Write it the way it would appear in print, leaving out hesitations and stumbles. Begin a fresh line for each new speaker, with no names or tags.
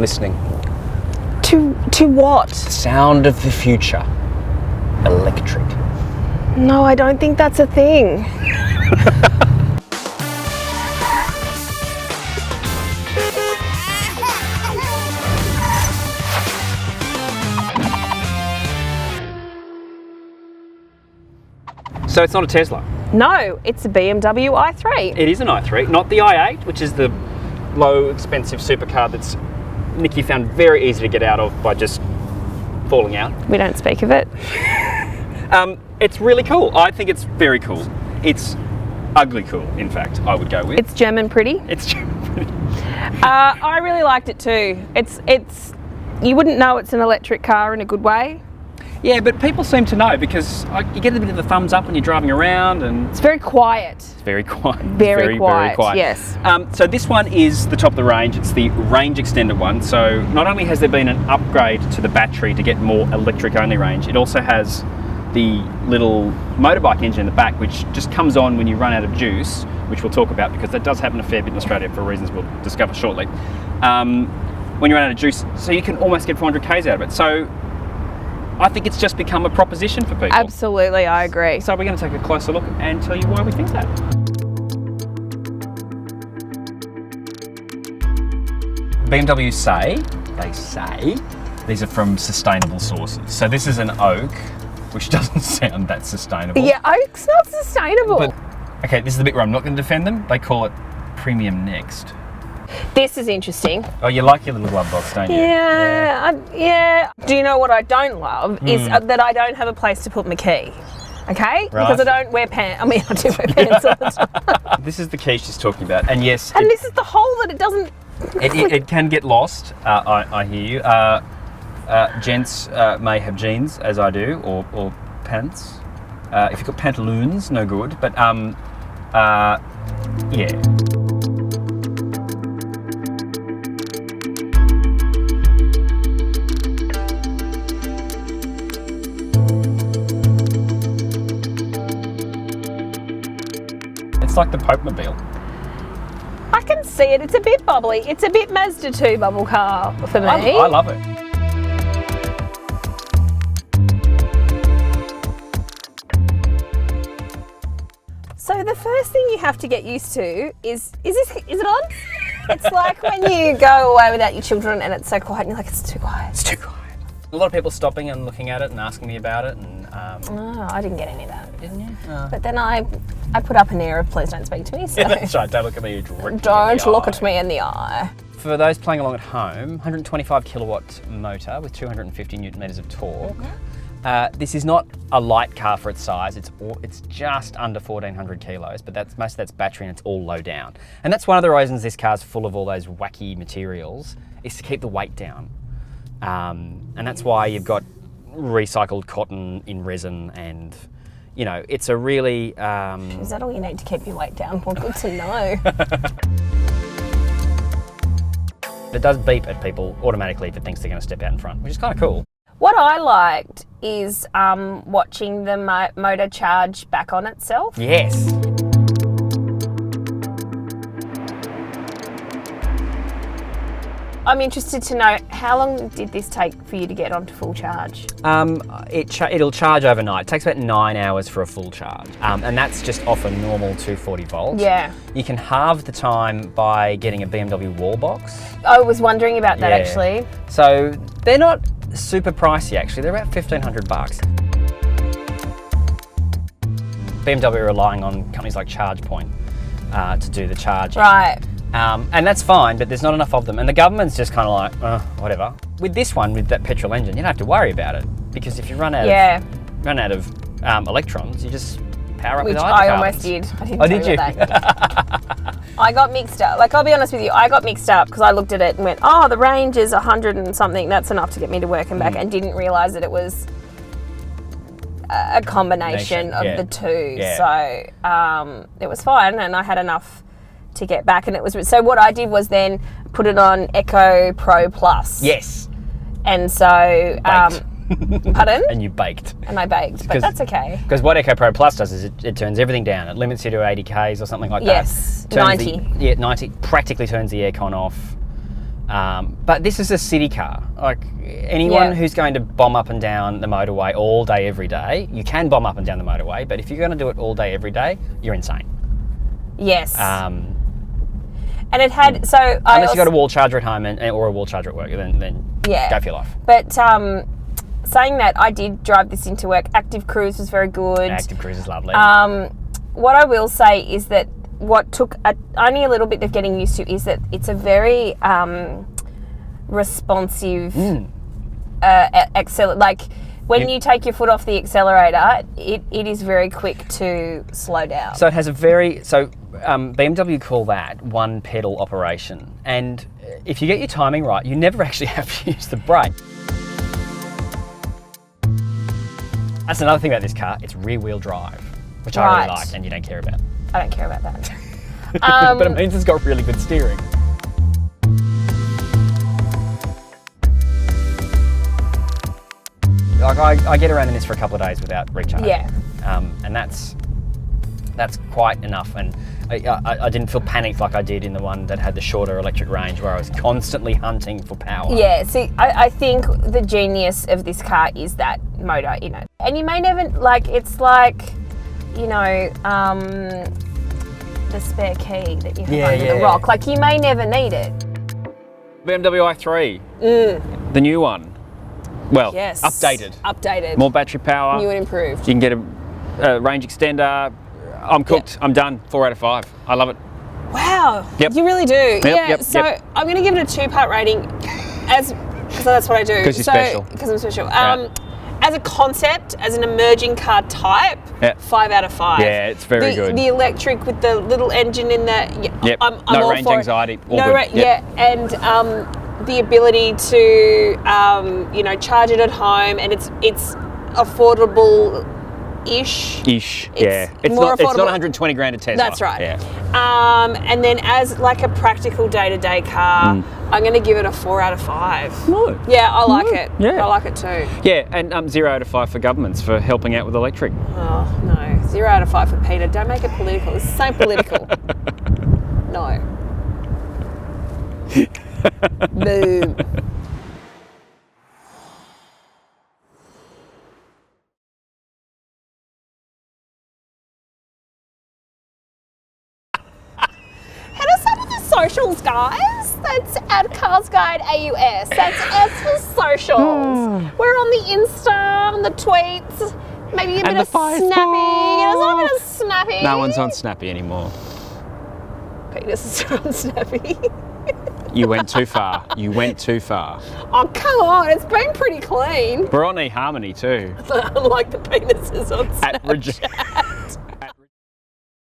listening.
To what?
The sound of the future. Electric.
No, I don't think that's a thing.
So it's not a Tesla.
No, it's a BMW i3.
It is an i3, not the i8, which is the low, expensive supercar that's Nikki found very easy to get out of by just falling out.
We don't speak of it.
It's really cool. I think it's very cool. It's ugly cool, in fact, I would go with.
It's German pretty.
It's German pretty.
I really liked it too. It's you wouldn't know it's an electric car in a good way.
Yeah, but people seem to know because you get a bit of a thumbs up when you're driving around, and
It's very quiet.
it's very quiet.
Very quiet,
very quiet.
yes.
So this one is the top of the range. It's the range extender one. So not only has there been an upgrade to the battery to get more electric only range, it also has the little motorbike engine in the back, which just comes on when you run out of juice, which we'll talk about because that does happen a fair bit in Australia for reasons we'll discover shortly. When you run out of juice, so you can almost get 400 k's out of it. So I think it's just become a proposition for people.
Absolutely, I agree.
So we're going to take a closer look and tell you why we think that. BMW say these are from sustainable sources. So this is an oak, which doesn't sound that sustainable.
Yeah, oak's not sustainable.
But, okay, this is the bit where I'm not going to defend them. They call it Premium Next.
This is interesting.
Oh, you like your little glove box, don't you?
Yeah. Do you know what I don't love is that I don't have a place to put my key. Okay? Because I don't wear pants. I mean, I do wear pants all the time.
This is the key she's talking about. And yes,
And this is the hole that it doesn't...
it can get lost, I hear you. Gents may have jeans, as I do, or pants. If you've got pantaloons, no good. But, yeah. It's like the Pope-mobile.
I can see it. It's a bit bubbly. It's a bit Mazda 2 bubble car for me.
I love it.
So the first thing you have to get used to is it on? It's like when you go away without your children and it's so quiet and you're like, it's too quiet.
It's too quiet. A lot of people stopping and looking at it and asking me about it. And
No, I didn't get any of that.
didn't you?
But then I put up an air of please don't speak to me. So
Yeah, that's right. Don't look at me.
don't look at me in the eye.
For those playing along at home, 125 kilowatt motor with 250 newton meters of torque. This is not a light car for its size. It's just under 1,400 kilos, but most of that's battery and it's all low down. And that's one of the reasons this car's full of all those wacky materials, is to keep the weight down. And that's why you've got recycled cotton in resin, and you know, it's a really...
Is that all you need to keep your weight down? Well, good to know.
It does beep at people automatically if it thinks they're going to step out in front, which is kind of cool.
What I liked is watching the motor charge back on itself.
Yes.
I'm interested to know, how long did this take for you to get onto full charge?
It'll charge overnight. It takes about 9 hours for a full charge. And that's just off a normal 240 volts.
Yeah.
You can halve the time by getting a BMW wall box.
I was wondering about that
Yeah.
actually.
So they're not super pricey actually. They're about 1,500 bucks. BMW are relying on companies like ChargePoint to do the charging.
Right.
And that's fine, but there's not enough of them. And the government's just kind of like, whatever. With this one, with that petrol engine, you don't have to worry about it, because if you run out of electrons, you just power up
Which
with
I
hydrocarbons.
almost did. I didn't
Oh,
tell
did
you
you?
that. I got mixed up. Like, I'll be honest with you, I got mixed up because I looked at it and went, oh, the range is 100 and something. That's enough to get me to work and back, and didn't realise that it was a combination of the two.
Yeah.
So it was fine, and I had enough to get back. And it was so what I did was then put it on Eco Pro Plus.
Yes.
And so, pardon?
And you baked.
And I baked, but that's okay.
Because what Eco Pro Plus does is it turns everything down. It limits you to 80 Ks or something like
Yes,
that.
90.
90. Practically turns the aircon off. But this is a city car. Like anyone
Yeah.
who's going to bomb up and down the motorway all day, every day, you can bomb up and down the motorway, but if you're going to do it all day, every day, you're insane.
Yes.
Um,
and it had
unless you've got a wall charger at home or a wall charger at work, then
Yeah.
go for your life.
But saying that, I did drive this into work. Active Cruise was very good.
Active Cruise is lovely.
What I will say is that what took only a little bit of getting used to is that it's a very responsive like when you take your foot off the accelerator, it is very quick to slow down.
So it has BMW call that one pedal operation, and if you get your timing right, you never actually have to use the brake. That's another thing about this car, it's rear wheel drive, which I really like and you don't care about.
I don't care about that.
But it means it's got really good steering. Like I get around in this for a couple of days without recharging.
Yeah.
And that's quite enough. And I didn't feel panicked like I did in the one that had the shorter electric range where I was constantly hunting for power.
Yeah, see, I think the genius of this car is that motor in it. And you may never, it's like, the spare key that you have under the rock. Like, you may never need it.
BMW i3, the new one. Well,
Yes.
updated. More battery power.
New and improved.
You can get a range extender. I'm cooked. I'm done. 4 out of 5. I love it.
Wow.
Yep.
You really do.
Yep,
So
yep.
I'm going to give it a 2-part rating because that's what I do.
'Cause you're special.
Because I'm special. As a concept, as an emerging car type, 5 out of 5.
Yeah, it's very good.
The electric with the little engine in there.
Yep.
I'm
No
all
range
for it.
anxiety. All good.
Yeah, and the ability to charge it at home, and it's affordable. Ish.
Yeah. It's
more
not. It's
affordable.
not 120 grand a Tesla.
That's right.
Yeah.
And then as like a practical day-to-day car, I'm going to give it a 4 out of 5.
No.
Yeah, I like it.
Yeah.
I like it too.
Yeah, and 0 out of 5 for governments for helping out with electric.
Oh, no. 0 out of 5 for Peter. Don't make it political. It's so political. No. Boom. Head us up to the socials, guys. That's at Cars Guide AUS. That's S for socials. We're on the Insta, on the tweets, maybe a bit of Snappy. Get us on a bit of Snappy.
No one's on Snappy anymore.
Peter's is on Snappy.
You went too far. You went too far.
Oh, come on. It's been pretty clean.
We're on eHarmony too.
Unlike the penises on Snapchat.
At